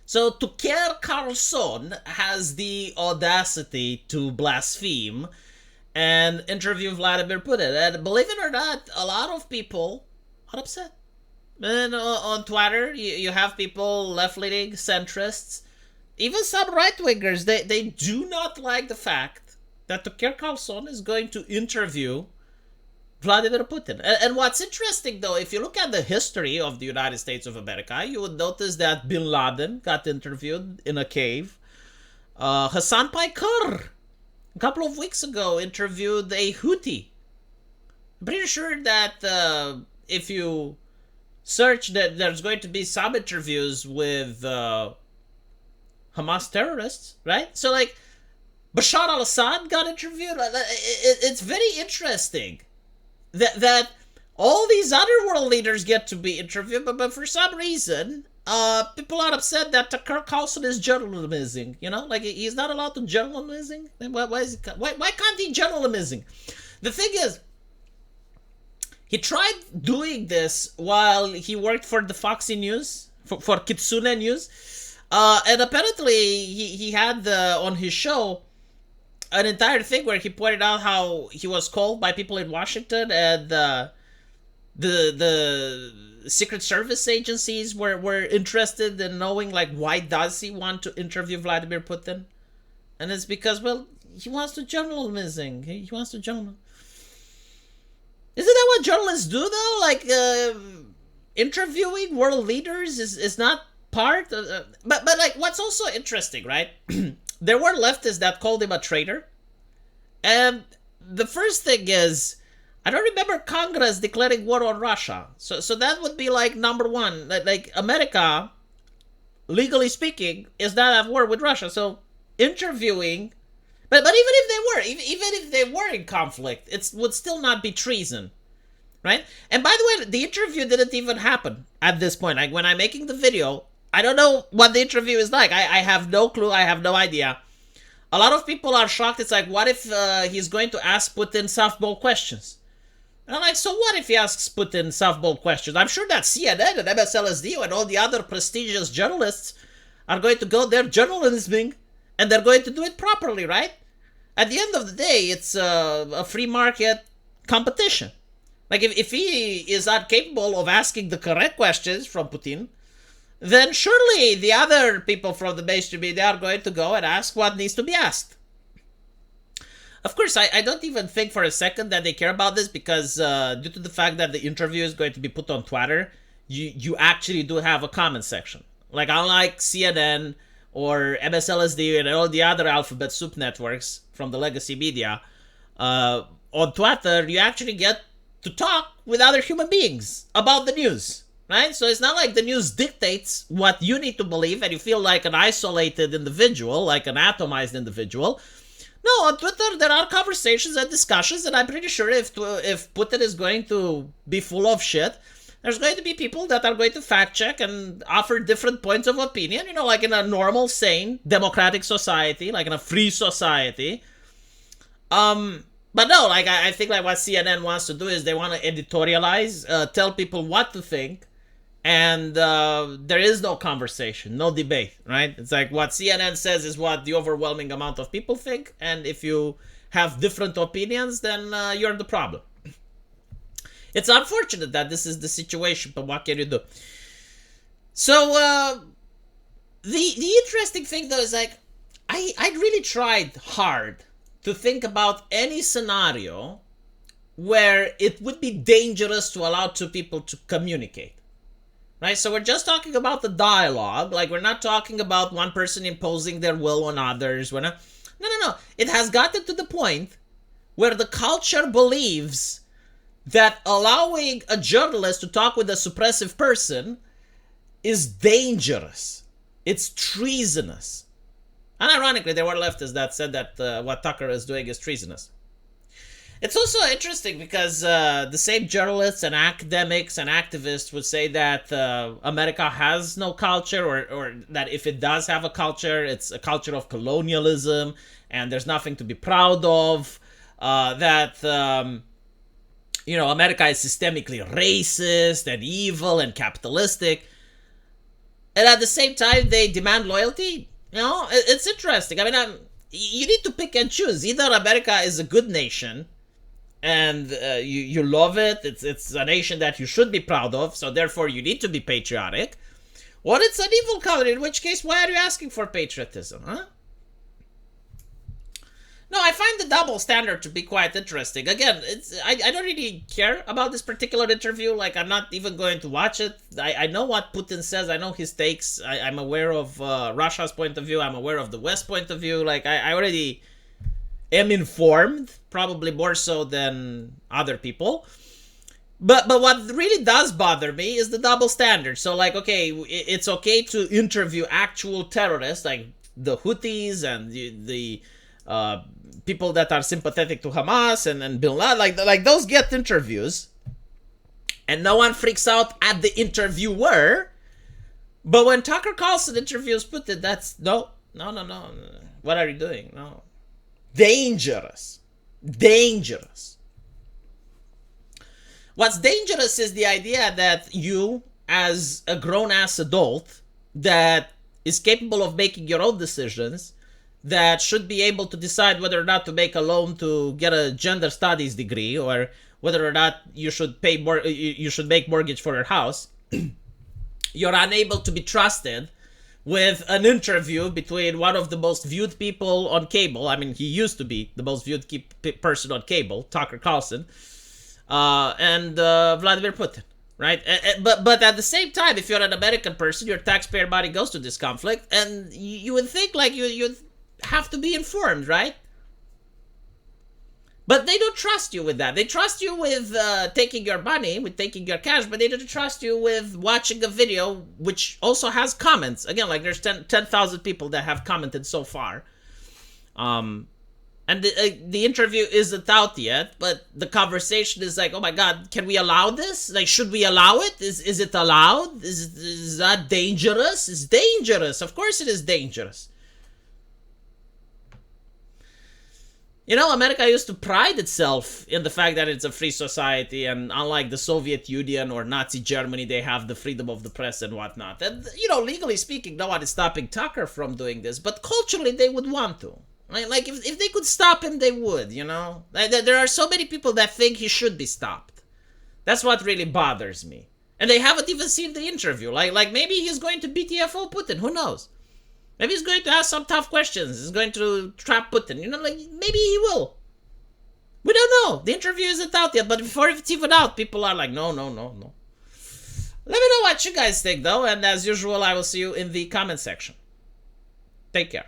So Tucker Carlson has the audacity to blaspheme and interview Vladimir Putin. And believe it or not, a lot of people are upset. And on Twitter, you have people, left-leaning, centrists, even some right-wingers, they do not like the fact that Tucker Carlson is going to interview Vladimir Putin. And what's interesting, though, if you look at the history of the United States of America, you would notice that Bin Laden got interviewed in a cave. Hassan Piker, a couple of weeks ago, interviewed a Houthi. I'm pretty sure that if you search, that there's going to be some interviews with Hamas terrorists, right? So, like, Bashar al-Assad got interviewed. It's very interesting that all these other world leaders get to be interviewed, but for some reason, people are upset that Tucker Carlson is journalisming. You know, like, he's not allowed to journalisming. Why can't he journalisming? The thing is, he tried doing this while he worked for the Foxy News, for Kitsune News, and apparently he had on his show an entire thing where he pointed out how he was called by people in Washington, and the Secret Service agencies were interested in knowing, like, why does he want to interview Vladimir Putin? And it's because, well, he wants to journalism. He wants to journal. Isn't that what journalists do, though? Like, interviewing world leaders is not part of... But like, what's also interesting, right? There were leftists that called him a traitor. And the first thing is, I don't remember Congress declaring war on Russia. So that would be, like, number one. Like, America, legally speaking, is not at war with Russia. So interviewing... But even if they were in conflict, it would still not be treason, right? And by the way, the interview didn't even happen at this point. Like, when I'm making the video, I don't know what the interview is like. I have no clue. I have no idea. A lot of people are shocked. It's like, what if he's going to ask Putin softball questions? And I'm like, so what if he asks Putin softball questions? I'm sure that CNN and MSLSD and all the other prestigious journalists are going to go there journalisming, and they're going to do it properly, right? At the end of the day, it's a free market competition. Like, if he is not capable of asking the correct questions from Putin, then surely the other people from the mainstream media are going to go and ask what needs to be asked. Of course, I don't even think for a second that they care about this, because due to the fact that the interview is going to be put on Twitter, you actually do have a comment section. Like, unlike CNN or MSLSD and all the other alphabet soup networks from the legacy media, on Twitter, you actually get to talk with other human beings about the news, right? So it's not like the news dictates what you need to believe and you feel like an isolated individual, like an atomized individual. No, on Twitter, there are conversations and discussions, and I'm pretty sure if Putin is going to be full of shit, there's going to be people that are going to fact check and offer different points of opinion, you know, like in a normal, sane, democratic society, like in a free society. But no, like, I think, like, what CNN wants to do is they want to editorialize, tell people what to think, and there is no conversation, no debate, right? It's like what CNN says is what the overwhelming amount of people think, and if you have different opinions, then you're the problem. It's unfortunate that this is the situation, but what can you do? So, the interesting thing, though, is, like, I really tried hard to think about any scenario where it would be dangerous to allow two people to communicate. Right? So we're just talking about the dialogue. Like, we're not talking about one person imposing their will on others. We're not... No. It has gotten to the point where the culture believes that allowing a journalist to talk with a suppressive person is dangerous. It's treasonous. And ironically, there were leftists that said that what Tucker is doing is treasonous. It's also interesting because the same journalists and academics and activists would say that America has no culture, or that if it does have a culture, it's a culture of colonialism, and there's nothing to be proud of, that America is systemically racist and evil and capitalistic. and at the same time they demand loyalty. You know, it's interesting. I mean, you need to pick and choose. Either America is a good nation and you love it, it's a nation that you should be proud of, so therefore you need to be patriotic, or it's an evil country, in which case why are you asking for patriotism, huh? No, I find the double standard to be quite interesting. Again, I don't really care about this particular interview. Like, I'm not even going to watch it. I know what Putin says. I know his takes. I'm aware of Russia's point of view. I'm aware of the West point of view. Like, I already am informed, probably more so than other people. But what really does bother me is the double standard. So, like, okay, it's okay to interview actual terrorists, like the Houthis and the people that are sympathetic to Hamas and Bin Laden, like those get interviews, and no one freaks out at the interviewer. But when Tucker Carlson interviews Putin, that's no. What are you doing? No, dangerous. What's dangerous is the idea that you, as a grown-ass adult that is capable of making your own decisions, that should be able to decide whether or not to make a loan to get a gender studies degree, or whether or not you should pay more, you should make mortgage for your house. You're unable to be trusted with an interview between one of the most viewed people on cable. I mean, he used to be the most viewed person on cable, Tucker Carlson, and Vladimir Putin, right? But at the same time, if you're an American person, your taxpayer money goes to this conflict, and you would think like you'd have to be informed, right? But they don't trust you with that. They trust you with taking your money, with taking your cash, but they don't trust you with watching a video which also has comments. Again, like there's 10,000 people that have commented so far. And the interview isn't out yet, but the conversation is like, oh my God, can we allow this? Like, should we allow it? Is it allowed? Is that dangerous? It's dangerous. Of course it is dangerous. You know, America used to pride itself in the fact that it's a free society, and unlike the Soviet Union or Nazi Germany, they have the freedom of the press and whatnot. And, you know, legally speaking, no one is stopping Tucker from doing this, but culturally they would want to. Right? Like, if they could stop him, they would, you know? Like, there are so many people that think he should be stopped. That's what really bothers me. And they haven't even seen the interview. Like maybe he's going to BTFO Putin, who knows? Maybe he's going to ask some tough questions. He's going to trap Putin. You know, like, maybe he will. We don't know. The interview isn't out yet. But before it's even out, people are like, no. Let me know what you guys think, though. And as usual, I will see you in the comment section. Take care.